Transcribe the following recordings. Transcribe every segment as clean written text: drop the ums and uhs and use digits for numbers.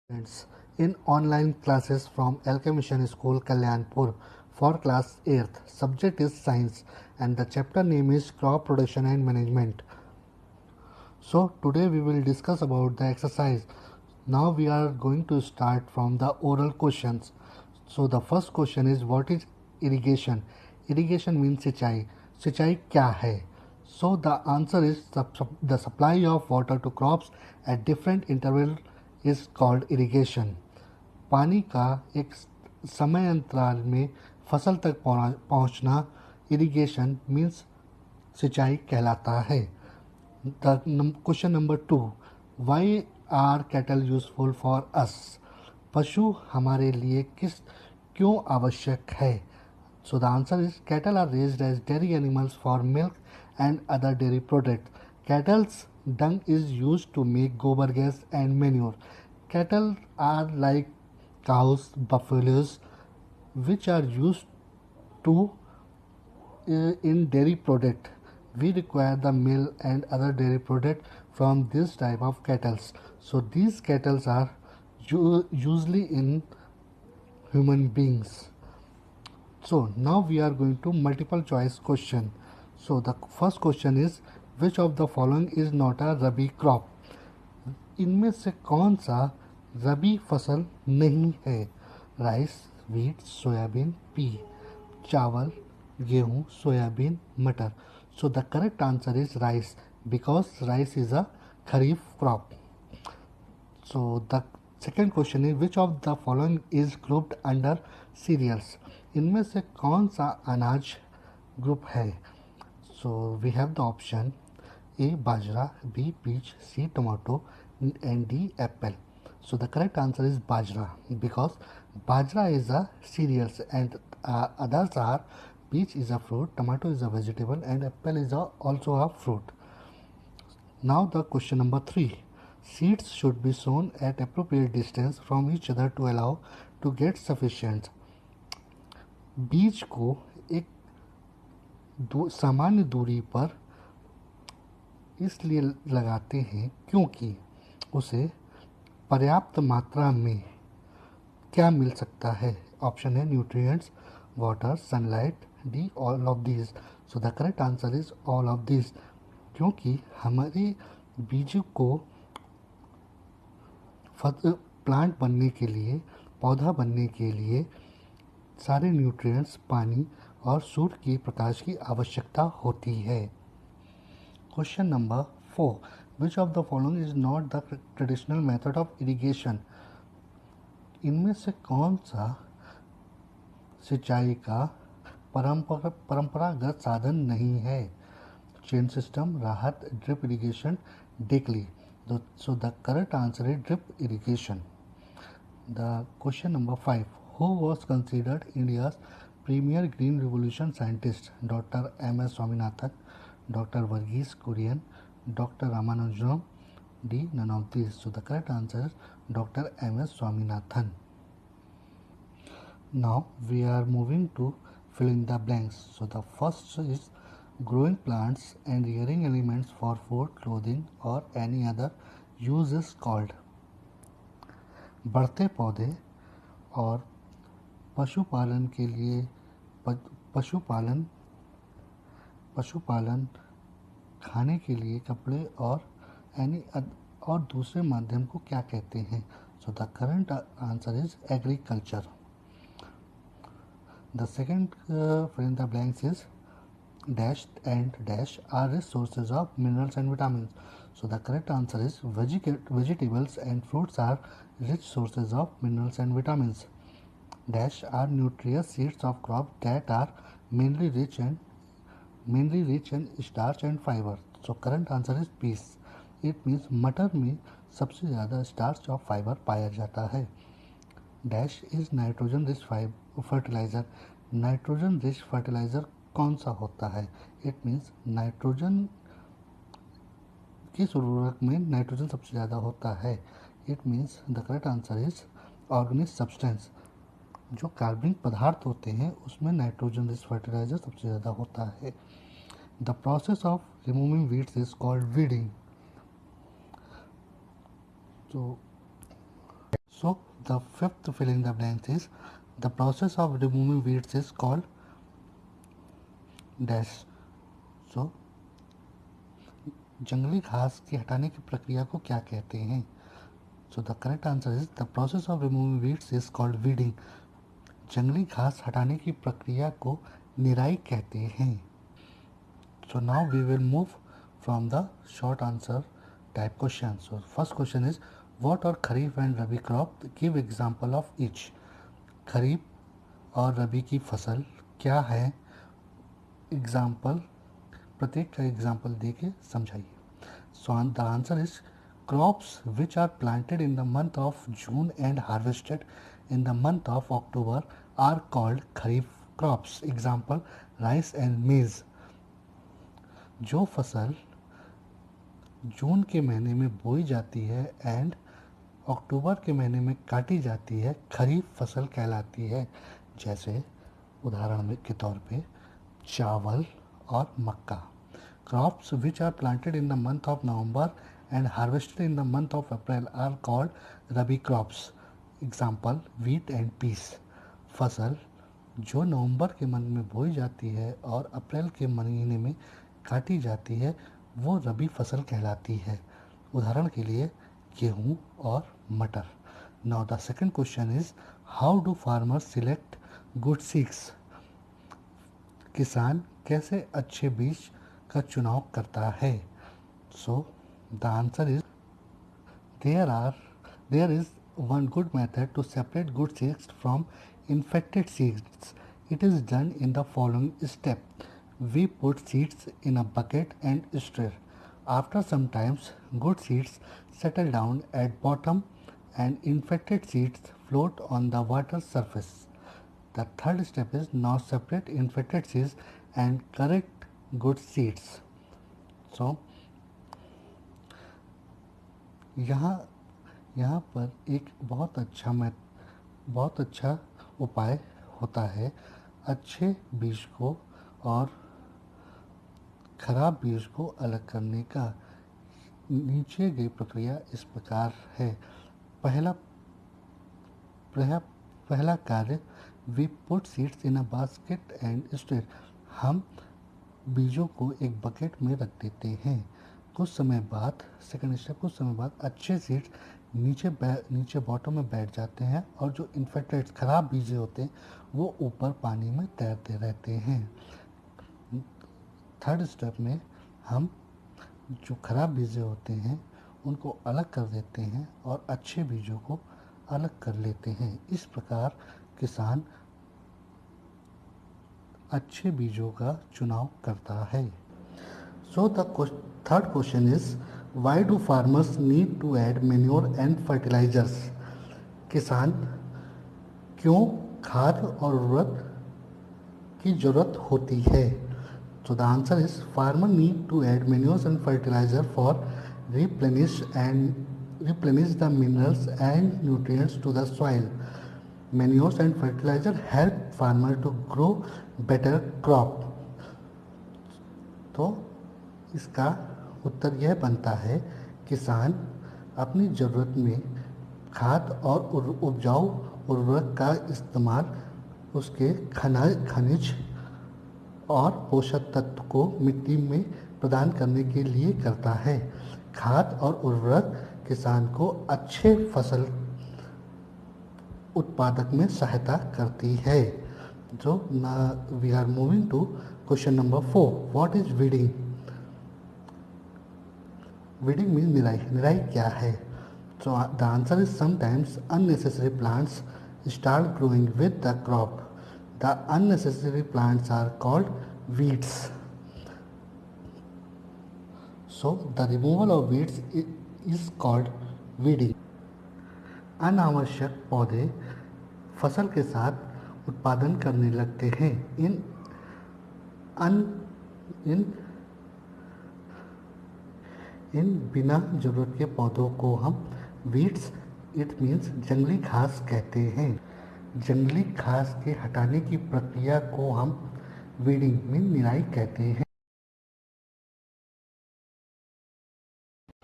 Students in online classes from LK Mission School, Kalyanpur for class 8th. Subject is science and the chapter name is crop production and management. So today we will discuss about the exercise. Now we are going to start from the oral questions. So the first question is, what is irrigation? Irrigation means सिंचाई. सिंचाई क्या है? So the answer is the supply of water to crops at different interval is called irrigation. पानी का एक समय अंतराल में फसल तक पहुंचना इरिगेशन मीन्स सिंचाई कहलाता है. Question number 2, why are cattle useful for us? पशु हमारे लिए क्यों आवश्यक है? So the answer is cattle are raised as dairy animals for milk and other dairy product. Cattle's dung is used to make gobar gas and manure. Cattle are like cows, buffaloes, which are used to in dairy product. We require the milk and other dairy product from this type of cattle. So these cattle are usually in human beings. So now we are going to multiple choice question. So the first question is, which of the following is not a rabi crop? इनमें से कौन सा रबी फसल नहीं है? Rice, wheat, soybean, pea. चावल, गेहूँ, soybean, मटर. So the correct answer is rice because rice is a kharif crop. So the second question is, which of the following is grouped under cereals? इनमें से कौन सा अनाज ग्रुप है? So we have the option A. Bajra, B. Peach, C. Tomato, and D. Apple. So the correct answer is Bajra because Bajra is a cereals and others are peach is a fruit, tomato is a vegetable, and apple is also a fruit. Now the question number 3. Seeds should be sown at appropriate distance from each other to allow to get sufficient. बीज को एक सामान्य दूरी पर इसलिए लगाते हैं क्योंकि उसे पर्याप्त मात्रा में क्या मिल सकता है? ऑप्शन है nutrients, water, sunlight, D all of these. So the correct answer is all of these क्योंकि हमारे बीज को प्लांट बनने के लिए, पौधा बनने के लिए सारे न्यूट्रिएंट्स, पानी और सूर्य के प्रकाश की आवश्यकता होती है. Question number 4. Which of the following is not the traditional method of irrigation? इनमें से कौन सा सिंचाई का परंपरागत साधन नहीं है? चेन सिस्टम, राहत, ड्रिप इरिगेशन, डेकली. So the correct answer is drip irrigation. The question number 5. Who was considered India's premier green revolution scientist? Dr. M.S. Swaminathan, Dr. Varghese Kurian, Dr. Ramanujan, D. None of these. So the correct answer is Dr. M.S. Swaminathan. Now we are moving to fill in the blanks. So the first is growing plants and rearing elements for food, clothing or any other use is called. बढ़ते पौधे और पशुपालन के लिए पशुपालन खाने के लिए कपड़े और दूसरे माध्यम को क्या कहते हैं? So the current answer is agriculture. The second fill in the blanks is dash and dash are rich sources of minerals and vitamin. So the correct answer is vegetables and fruits are rich sources of minerals and vitamins. Dash are nutritious seeds of crops that are mainly rich in starch and fiber. So current answer is peas. It means मटर में सबसे ज़्यादा starch और fibre पाया जाता है. Dash is nitrogen rich fertiliser. Nitrogen rich fertiliser कौन सा होता है? इट मीन्स नाइट्रोजन किस उर्वरक में नाइट्रोजन सबसे ज़्यादा होता है? It means the correct answer is organic substance. जो कार्बनिक पदार्थ होते हैं उसमें नाइट्रोजन रिच फर्टिलाइजर सबसे ज़्यादा होता है. The process of removing weeds is called weeding. The fifth fill in the blanks is the process of removing weeds is called dash. So जंगली घास के हटाने की प्रक्रिया को क्या कहते हैं? So the correct answer is the process of removing weeds is called weeding. जंगली घास हटाने की प्रक्रिया को निराई कहते हैं. So now we will move from the short answer type questions. So first question is what are Kharif and Rabi crop? Give example of each. खरीफ और रबी की फसल क्या है? एग्जाम्पल, प्रत्येक का एग्जाम्पल दे के समझाइए. So the answer is crops which are planted in the month of June and harvested in the month of October are called kharif crops. Example rice and maize. जो फसल जून के महीने में बोई जाती है एंड अक्टूबर के महीने में काटी जाती है, खरीफ फसल कहलाती है. जैसे उदाहरण के तौर पे चावल और मक्का. Crops which are planted in the month of November and harvested in the month of April are called rabi crops. Example wheat and peas. फसल जो नवंबर के महीने में बोई जाती है और अप्रैल के महीने में काटी जाती है वो रबी फसल कहलाती है. उदाहरण के लिए गेहूँ और मटर. Now the second question is how do farmers select good seeds. किसान कैसे अच्छे बीज का चुनाव करता है? So the answer is there is one good method to separate good seeds from infected seeds. It is done in the following step. We put seeds in a bucket and stir. After some time, good seeds settle down at bottom and infected seeds float on the water surface. The third step is now separate infected seeds and correct good seeds. So, यहाँ पर एक बहुत अच्छा उपाय होता है अच्छे बीज को और खराब बीज को अलग करने का. नीचे गई प्रक्रिया इस प्रकार है. पहला कार्य we put seeds in a basket and stir. हम बीजों को एक बकेट में रख देते हैं. कुछ समय बाद सेकंड स्टेप, कुछ समय बाद अच्छे सीड्स नीचे बॉटम में बैठ जाते हैं और जो इन्फेक्टेड खराब बीज होते हैं वो ऊपर पानी में तैरते रहते हैं. थर्ड स्टेप में हम जो खराब बीज होते हैं उनको अलग कर देते हैं और अच्छे बीजों को अलग कर लेते हैं. इस प्रकार किसान अच्छे बीजों का चुनाव करता है. So the third question is why do farmers need to add manure and fertilisers. किसान क्यों खाद और उर्वरक की जरूरत होती है? तो the answer is farmer need to add manures and fertiliser for replenish the minerals and nutrients to the soil. Manures and fertilizer help farmer to grow better crop. तो इसका उत्तर यह बनता है किसान अपनी ज़रूरत में खाद और उपजाऊ उर्वरक का इस्तेमाल उसके खनिज और पोषक तत्व को मिट्टी में प्रदान करने के लिए करता है. खाद और उर्वरक किसान को अच्छे फसल उत्पादक में सहायता करती है. जो we are moving to question number 4. What is weeding? Weeding means निराई. निराई क्या है? So the answer is sometimes unnecessary plants start growing with the crop. The unnecessary plants are called weeds. So the removal of weeds is called weeding. अनावश्यक पौधे फसल के साथ उत्पादन करने लगते हैं. इन बिना जरूरत के पौधों को हम वीड्स इट मीन्स जंगली घास कहते हैं. जंगली घास के हटाने की प्रक्रिया को हम वीडिंग मीन निराई कहते हैं.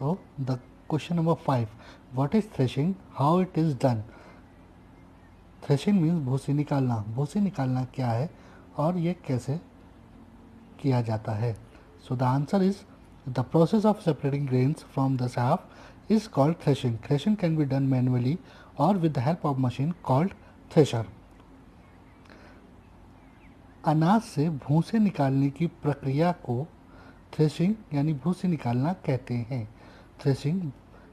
So the question number 5. What is threshing? How it is done? Threshing means भूसी निकालना। भूसी निकालना क्या है और ये कैसे किया जाता है? So the answer is the process of separating grains from the chaff is called threshing. Threshing can be done manually or with the help of machine called thresher. अनाज से भूसे निकालने की प्रक्रिया को थ्रेशिंग यानी भूसी निकालना कहते हैं। Threshing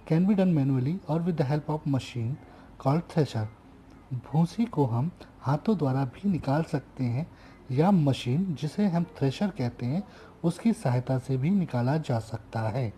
can be done manually और with the help of machine called thresher. भूसी को हम हाथों द्वारा भी निकाल सकते हैं या मशीन जिसे हम थ्रेशर कहते हैं उसकी सहायता से भी निकाला जा सकता है।